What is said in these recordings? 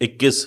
21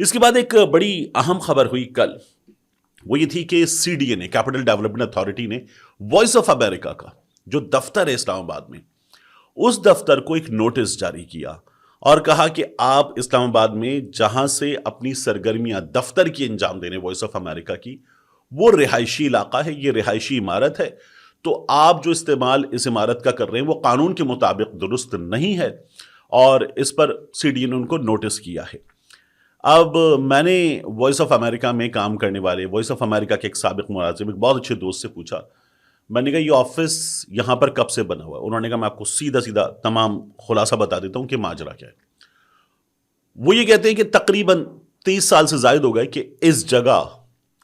اس کے بعد ایک بڑی اہم خبر ہوئی کل، وہ یہ تھی کہ سی ڈی اے نے، کیپٹل ڈیولپمنٹ اتھارٹی نے، وائس آف امریکہ کا جو دفتر ہے اسلام آباد میں، اس دفتر کو ایک نوٹس جاری کیا اور کہا کہ آپ اسلام آباد میں جہاں سے اپنی سرگرمیاں دفتر کی انجام دینے وائس آف امریکہ کی، وہ رہائشی علاقہ ہے، یہ رہائشی عمارت ہے، تو آپ جو استعمال اس عمارت کا کر رہے ہیں وہ قانون کے مطابق درست نہیں ہے، اور اس پر سی ڈی اے نے ان کو نوٹس کیا ہے۔ اب میں نے وائس آف امریکہ میں کام کرنے والے، وائس آف امریکہ کے ایک سابق ملازم، ایک بہت اچھے دوست سے پوچھا، میں نے کہا یہ آفس یہاں پر کب سے بنا ہوا ہے؟ انہوں نے کہا میں آپ کو سیدھا سیدھا تمام خلاصہ بتا دیتا ہوں کہ ماجرا کیا ہے۔ وہ یہ کہتے ہیں کہ تقریباً 30 سال سے زائد ہو گئے کہ اس جگہ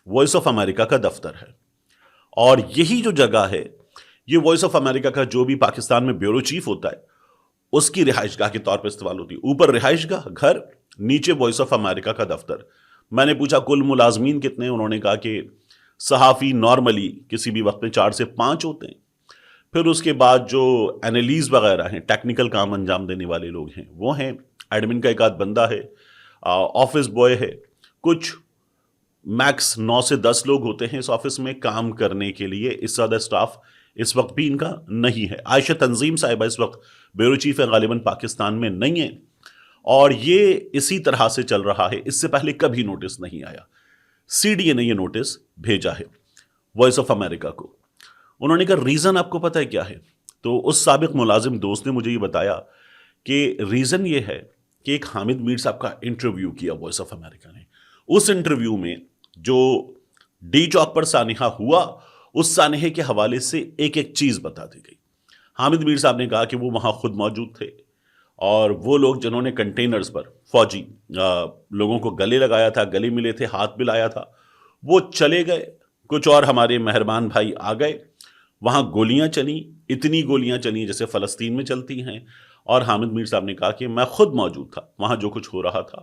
وائس آف امریکہ کا دفتر ہے، اور یہی جو جگہ ہے یہ وائس آف امریکہ کا جو بھی پاکستان میں بیورو چیف ہوتا ہے اس کی رہائش گاہ کے طور پر استعمال ہوتی ہے۔ اوپر رہائش گاہ گھر، نیچے وائس آف امریکہ کا دفتر۔ میں نے پوچھا کل ملازمین کتنے؟ انہوں نے کہا کہ صحافی نارملی کسی بھی وقت میں 4 سے 5 ہوتے ہیں، پھر اس کے بعد جو اینالیز وغیرہ ہیں، ٹیکنیکل کام انجام دینے والے لوگ ہیں وہ ہیں، ایڈمن کا ایک آدھ بندہ ہے، آفس بوائے ہے، کچھ میکس 9 سے 10 لوگ ہوتے ہیں اس آفس میں کام کرنے کے لیے۔ اس سے زیادہ سٹاف اس وقت بھی ان کا نہیں ہے۔ عائشہ تنظیم صاحبہ اس وقت بیورو چیف ہے، غالباً پاکستان میں نہیں ہے، اور یہ اسی طرح سے چل رہا ہے، اس سے پہلے کبھی نوٹس نہیں آیا۔ سی ڈی اے نے یہ نوٹس بھیجا ہے وائس آف امریکہ کو۔ انہوں نے کہا ریزن آپ کو پتہ ہے کیا ہے؟ تو اس سابق ملازم دوست نے مجھے یہ بتایا کہ ریزن یہ ہے کہ ایک حامد میر صاحب کا انٹرویو کیا وائس آف امریکہ نے۔ اس انٹرویو میں جو ڈی چوک پر سانحہ ہوا، اس سانحے کے حوالے سے ایک ایک چیز بتا دی گئی۔ حامد میر صاحب نے کہا کہ وہ وہاں خود موجود تھے، اور وہ لوگ جنہوں نے کنٹینرز پر فوجی لوگوں کو گلے لگایا تھا، گلے ملے تھے، ہاتھ ملایا تھا، وہ چلے گئے۔ کچھ اور ہمارے مہربان بھائی آ گئے، وہاں گولیاں چلیں، اتنی گولیاں چلیں جیسے فلسطین میں چلتی ہیں، اور حامد میر صاحب نے کہا کہ میں خود موجود تھا وہاں، جو کچھ ہو رہا تھا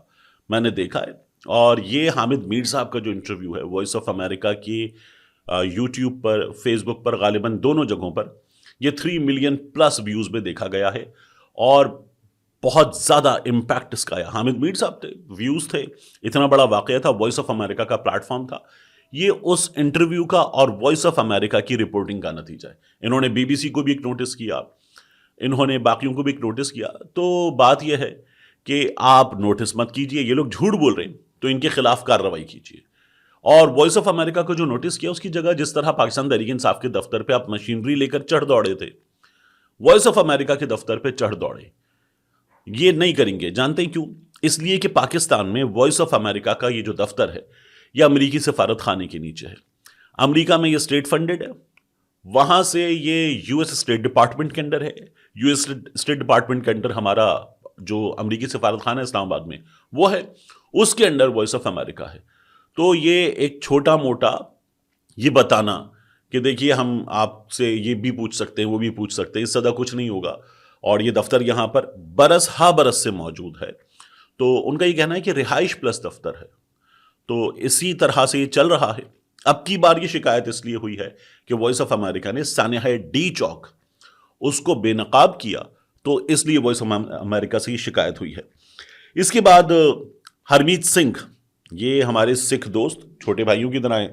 میں نے دیکھا ہے۔ اور یہ حامد میر صاحب کا جو انٹرویو ہے وائس آف امریکہ کی یوٹیوب پر، فیس بک پر، غالباً دونوں جگہوں پر یہ 3 ملین پلس ویوز میں دیکھا گیا ہے، اور بہت زیادہ امپیکٹ اس کا آیا۔ حامد میر صاحب تھے، ویوز تھے، اتنا بڑا واقعہ تھا، وائس آف امریکہ کا پلیٹ فارم تھا۔ یہ اس انٹرویو کا اور وائس آف امریکہ کی رپورٹنگ کا نتیجہ ہے۔ انہوں نے بی بی سی کو بھی ایک نوٹس کیا، انہوں نے باقیوں کو بھی ایک نوٹس کیا۔ تو بات یہ ہے کہ آپ نوٹس مت کیجئے، یہ لوگ جھوٹ بول رہے ہیں تو ان کے خلاف کارروائی کیجئے۔ اور وائس آف امریکہ کو جو نوٹس کیا، اس کی جگہ جس طرح پاکستان تحریک انصاف کے دفتر پہ آپ مشینری لے کر چڑھ دوڑے تھے، وائس آف امریکہ کے دفتر پہ چڑھ دوڑے، یہ نہیں کریں گے۔ جانتے ہیں کیوں؟ اس لیے کہ پاکستان میں وائس آف امریکہ کا یہ جو دفتر ہے یہ امریکی سفارت خانے کے نیچے ہے۔ امریکہ میں یہ اسٹیٹ فنڈڈ ہے، وہاں سے یہ یو ایس اسٹیٹ ڈپارٹمنٹ کے انڈر ہے۔ یو ایس اسٹیٹ ڈپارٹمنٹ کے انڈر ہمارا جو امریکی سفارت خانہ ہے اسلام آباد میں وہ ہے، اس کے انڈر وائس آف امریکہ ہے۔ تو یہ ایک چھوٹا موٹا یہ بتانا کہ دیکھیے ہم آپ سے یہ بھی پوچھ سکتے ہیں، وہ بھی پوچھ سکتے ہیں، اس سے زیادہ کچھ نہیں ہوگا، اور یہ دفتر یہاں پر برس ہا برس سے موجود ہے۔ تو ان کا یہ کہنا ہے کہ رہائش پلس دفتر ہے، تو اسی طرح سے یہ چل رہا ہے۔ اب کی بار یہ شکایت اس لیے ہوئی ہے کہ وائس آف امریکہ نے سانحہ ڈی چوک اس کو بے نقاب کیا، تو اس لیے وائس آف امریکہ سے یہ شکایت ہوئی ہے۔ اس کے بعد ہرمیت سنگھ، یہ ہمارے سکھ دوست، چھوٹے بھائیوں کی طرح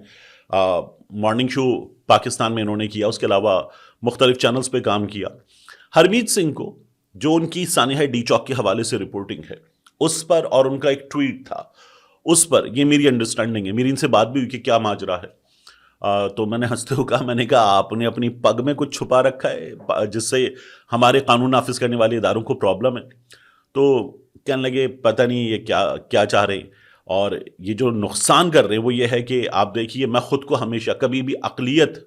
مارننگ شو پاکستان میں انہوں نے کیا، اس کے علاوہ مختلف چینلز پہ کام کیا۔ ہرمیت سنگھ کو جو ان کی سانحہ ڈی چوک کے حوالے سے رپورٹنگ ہے اس پر، اور ان کا ایک ٹویٹ تھا اس پر، یہ میری انڈرسٹینڈنگ ہے، میری ان سے بات بھی ہوئی کہ کیا ماجرا ہے، تو میں نے ہنستے ہوئے کہا، میں نے کہا آپ نے اپنی پگ میں کچھ چھپا رکھا ہے جس سے ہمارے قانون نافذ کرنے والے اداروں کو پرابلم ہے؟ تو کہنے لگے پتہ نہیں یہ کیا چاہ رہے ہیں، اور یہ جو نقصان کر رہے ہیں وہ یہ ہے کہ آپ دیکھیے، میں خود کو ہمیشہ کبھی بھی اقلیت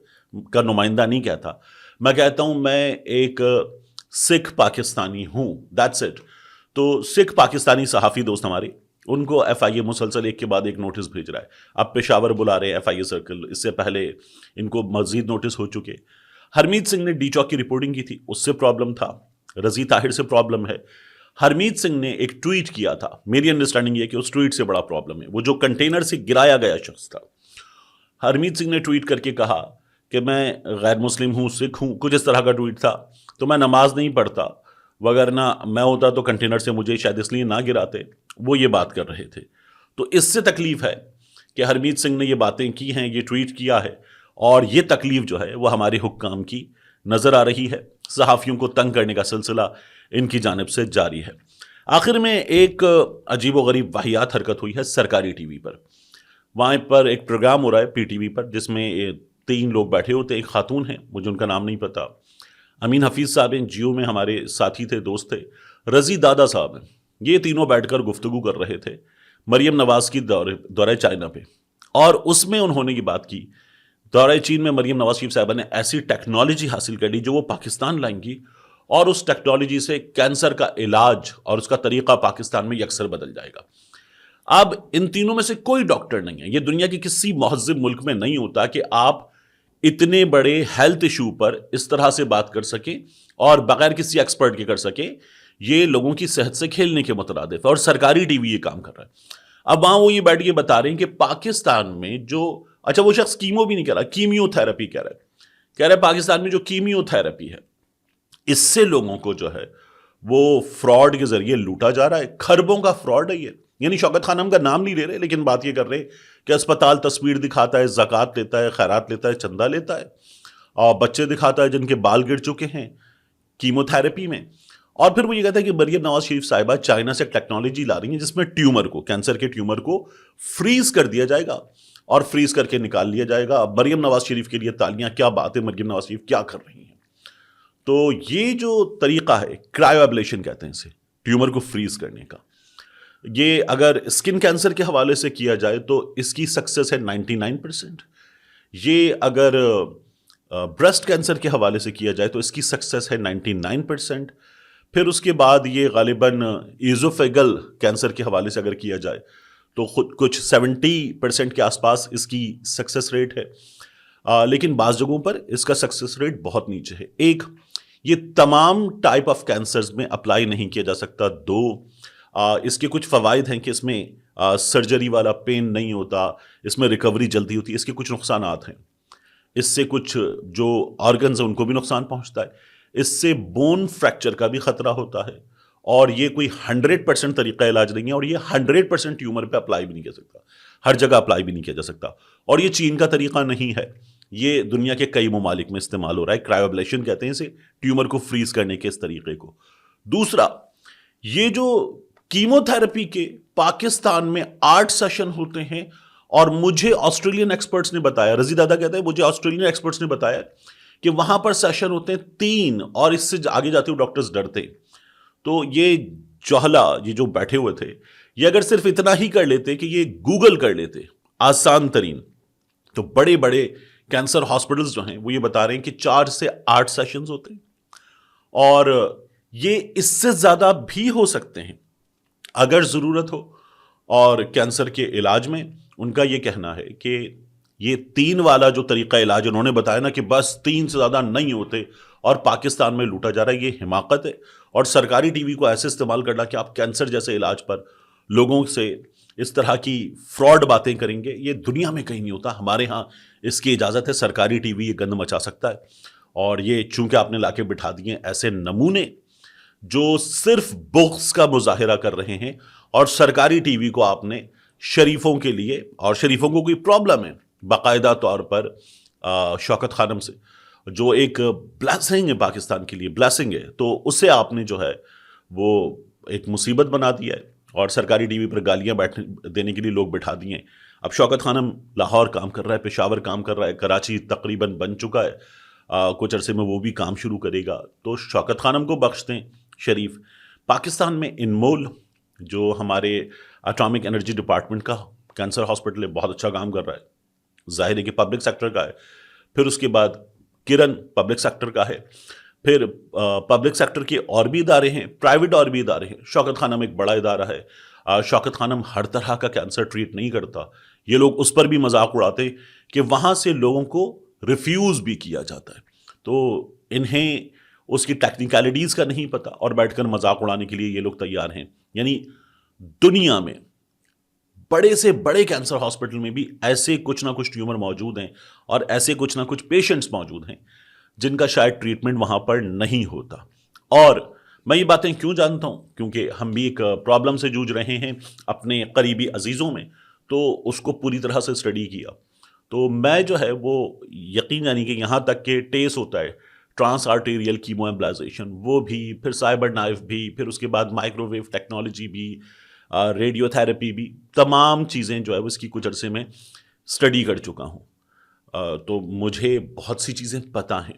کا نمائندہ نہیں کہتا، میں کہتا ہوں میں ایک سکھ پاکستانی ہوں، دیٹس اٹ۔ تو سکھ پاکستانی صحافی دوست ہمارے، ان کو ایف آئی اے مسلسل ایک کے بعد ایک نوٹس بھیج رہا ہے۔ اب پشاور بلا رہے ہیں ایف آئی اے سرکل، اس سے پہلے ان کو مزید نوٹس ہو چکے۔ ہرمیت سنگھ نے ڈی چوک کی رپورٹنگ کی تھی، اس سے پرابلم تھا، رضی طاہر سے پرابلم ہے۔ ہرمیت سنگھ نے ایک ٹویٹ کیا تھا، میری انڈرسٹینڈنگ یہ کہ اس ٹویٹ سے بڑا پرابلم ہے، وہ جو کنٹینر سے گرایا گیا شخص تھا۔ ہرمیت سنگھ نے ٹویٹ کر کے کہا کہ میں غیر مسلم ہوں، سکھ ہوں، کچھ اس طرح کا ٹویٹ تھا، تو میں نماز نہیں پڑھتا، وگرنہ میں ہوتا تو کنٹینر سے مجھے شاید اس لیے نہ گراتے، وہ یہ بات کر رہے تھے۔ تو اس سے تکلیف ہے کہ ہرمیت سنگھ نے یہ باتیں کی ہیں, یہ ٹویٹ کیا ہے, اور یہ تکلیف جو ہے وہ ہمارے حکام کی نظر آ رہی ہے. صحافیوں کو تنگ کرنے کا سلسلہ ان کی جانب سے جاری ہے. آخر میں ایک عجیب و غریب واحد حرکت ہوئی ہے سرکاری ٹی وی پر. وہاں پر ایک پروگرام ہو رہا ہے پی ٹی وی پر, جس میں 3 لوگ بیٹھے ہوتے ہیں. ایک خاتون ہیں, مجھے ان کا نام نہیں پتا. امین حفیظ صاحب ہیں, جیو میں ہمارے ساتھی تھے, دوست تھے. رضی دادا صاحب ہیں. یہ تینوں بیٹھ کر گفتگو کر رہے تھے مریم نواز کی دورہ چائنا پہ, اور اس میں انہوں نے یہ بات کی, دورہ چین میں مریم نواز شریف صاحبہ نے ایسی ٹیکنالوجی حاصل کر لی جو وہ پاکستان لائیں گی, اور اس ٹیکنالوجی سے کینسر کا علاج اور اس کا طریقہ پاکستان میں یکسر بدل جائے گا. اب ان تینوں میں سے کوئی ڈاکٹر نہیں ہے, یہ دنیا کی کسی مہذب ملک میں نہیں ہوتا کہ آپ اتنے بڑے ہیلتھ ایشو پر اس طرح سے بات کر سکیں اور بغیر کسی ایکسپرٹ کے کر سکیں. یہ لوگوں کی صحت سے کھیلنے کے مترادف ہے, اور سرکاری ٹی وی یہ کام کر رہا ہے. اب وہاں وہ یہ بیٹھ کے بتا رہے ہیں کہ پاکستان میں جو, اچھا وہ شخص کیمو بھی نہیں کہہ رہا, کیمیو تھراپی کہہ رہا ہے پاکستان میں جو کیمیو تھراپی ہے, اس سے لوگوں کو جو ہے وہ فراڈ کے ذریعے لوٹا جا رہا ہے. خربوں کا فراڈ ہے یہ. یعنی شوکت خانم کا نام نہیں لے رہے, لیکن بات یہ کر رہے کہ اسپتال تصویر دکھاتا ہے, زکوٰۃ لیتا ہے, خیرات لیتا ہے, چندہ لیتا ہے, اور بچے دکھاتا ہے جن کے بال گر چکے ہیں کیمو تھراپی میں. اور پھر وہ یہ کہتا ہے کہ مریم نواز شریف صاحبہ چائنا سے ٹیکنالوجی لا رہی ہیں جس میں ٹیومر کو, کینسر کے ٹیومر کو فریز کر دیا جائے گا اور فریز کر کے نکال لیا جائے گا. مریم نواز شریف کے لیے تالیاں, کیا بات ہے, مریم نواز شریف کیا کر رہی ہیں. تو یہ جو طریقہ ہے کرائیو ایبلیشن کہتے ہیں اسے, ٹیومر کو فریز کرنے کا, یہ اگر اسکن کینسر کے حوالے سے کیا جائے تو اس کی سکسیس ہے 99%. یہ اگر بریسٹ کینسر کے حوالے سے کیا جائے تو اس کی سکسیس ہے 99%. پھر اس کے بعد یہ غالباً ایزوفیگل کینسر کے حوالے سے اگر کیا جائے تو خود کچھ 70% کے آس پاس اس کی سکسیس ریٹ ہے. لیکن بعض جگہوں پر اس کا سکسیس ریٹ بہت نیچے ہے. ایک, یہ تمام ٹائپ آف کینسرز میں اپلائی نہیں کیا جا سکتا. 2, اس کے کچھ فوائد ہیں کہ اس میں سرجری والا پین نہیں ہوتا, اس میں ریکوری جلدی ہوتی ہے. اس کے کچھ نقصانات ہیں, اس سے کچھ جو آرگنز ہیں ان کو بھی نقصان پہنچتا ہے. اس سے بون فریکچر کا بھی خطرہ ہوتا ہے, اور یہ کوئی 100% طریقہ علاج نہیں ہے, اور یہ 100% ٹیومر پہ اپلائی بھی نہیں کر سکتا, ہر جگہ اپلائی بھی نہیں کیا جا سکتا. اور یہ چین کا طریقہ نہیں ہے, یہ دنیا کے کئی ممالک میں استعمال ہو رہا ہے. کرائیو ایبلیشن کہتے ہیں اسے, ٹیومر کو فریز کرنے کے اس طریقے کو. دوسرا, یہ جو کیمو تھراپی کے پاکستان میں 8 سیشن ہوتے ہیں, اور مجھے آسٹریلین ایکسپرٹس نے بتایا, رضی دادا کہتا ہے مجھے آسٹریلین ایکسپرٹس نے بتایا کہ وہاں پر سیشن ہوتے ہیں 3, اور اس سے آگے جاتے ہوئے ڈاکٹرز ڈرتے. تو یہ جوہلا, یہ جو بیٹھے ہوئے تھے, یہ اگر صرف اتنا ہی کر لیتے کہ یہ گوگل کر لیتے آسان ترین, تو بڑے بڑے کینسر ہاسپٹلز جو ہیں وہ یہ بتا رہے ہیں کہ 4 سے 8 سیشنز ہوتے ہیں, اور یہ اس سے زیادہ بھی ہو سکتے ہیں اگر ضرورت ہو. اور کینسر کے علاج میں ان کا یہ کہنا ہے کہ یہ 3 والا جو طریقہ علاج انہوں نے بتایا نا کہ بس 3 سے زیادہ نہیں ہوتے اور پاکستان میں لوٹا جا رہا ہے, یہ حماقت ہے. اور سرکاری ٹی وی کو ایسے استعمال کرنا کہ آپ کینسر جیسے علاج پر لوگوں سے اس طرح کی فراڈ باتیں کریں گے, یہ دنیا میں کہیں نہیں ہوتا. ہمارے ہاں اس کی اجازت ہے, سرکاری ٹی وی یہ گند مچا سکتا ہے. اور یہ چونکہ آپ نے لا کے بٹھا دیے ایسے نمونے جو صرف بغض کا مظاہرہ کر رہے ہیں, اور سرکاری ٹی وی کو آپ نے شریفوں کے لیے, اور شریفوں کو کوئی پرابلم ہے باقاعدہ طور پر شوکت خانم سے, جو ایک بلیسنگ ہے پاکستان کے لیے, بلیسنگ ہے, تو اسے آپ نے جو ہے وہ ایک مصیبت بنا دیا ہے, اور سرکاری ٹی وی پر گالیاں دینے کے لیے لوگ بٹھا دیے ہیں. اب شوکت خانم لاہور کام کر رہا ہے, پشاور کام کر رہا ہے, کراچی تقریباً بن چکا ہے, کچھ عرصے میں وہ بھی کام شروع کرے گا. تو شوکت خانم کو بخش دیں شریف. پاکستان میں انمول جو ہمارے اٹامک انرجی ڈپارٹمنٹ کا کینسر ہاسپٹل ہے, بہت اچھا کام کر رہا ہے, ظاہر ہے کہ پبلک سیکٹر کا ہے. پھر اس کے بعد کرن پبلک سیکٹر کا ہے. پھر پبلک سیکٹر کے اور بھی ادارے ہیں, پرائیویٹ اور بھی ادارے ہیں. شوکت خانم ایک بڑا ادارہ ہے. شوکت خانم ہر طرح کا کینسر ٹریٹ نہیں کرتا. یہ لوگ اس پر بھی مذاق اڑاتے کہ وہاں سے لوگوں کو ریفیوز بھی کیا جاتا ہے, تو انہیں اس کی ٹیکنیکلٹیز کا نہیں پتا, اور بیٹھ کر مذاق اڑانے کے لیے یہ لوگ تیار ہیں. یعنی دنیا میں بڑے سے بڑے کینسر ہاسپٹل میں بھی ایسے کچھ نہ کچھ ٹیومر موجود ہیں, اور ایسے کچھ نہ کچھ پیشنٹس موجود ہیں جن کا شاید ٹریٹمنٹ وہاں پر نہیں ہوتا. اور میں یہ باتیں کیوں جانتا ہوں؟ کیونکہ ہم بھی ایک پرابلم سے جوجھ رہے ہیں اپنے قریبی عزیزوں میں، تو اس کو پوری طرح سے اسٹڈی کیا. تو میں جو ہے وہ یقین، یعنی کہ یہاں تک کہ ٹیس ہوتا ہے ٹرانس آرٹیریل کیمو ایمبلائزیشن، وہ بھی، پھر سائبر نائف بھی، پھر اس کے بعد مائکرو ویو ٹیکنالوجی بھی، ریڈیو تھراپی بھی، تمام چیزیں جو ہے وہ اس کی کچھ عرصے میں اسٹڈی کر چکا ہوں. تو مجھے بہت سی چیزیں پتہ ہیں.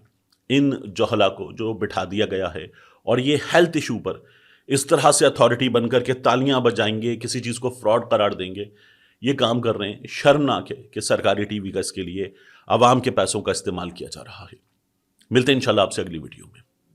ان جوہلا کو جو بٹھا دیا گیا ہے اور یہ ہیلتھ ایشو پر اس طرح سے اتھارٹی بن کر کے تالیاں بجائیں گے، کسی چیز کو فراڈ قرار دیں گے، یہ کام کر رہے ہیں. شرمناک ہے کہ سرکاری ٹی وی کا اس کے لیے عوام کے پیسوں کا استعمال کیا جا رہا ہے. ملتے ہیں انشاءاللہ آپ سے اگلی ویڈیو میں.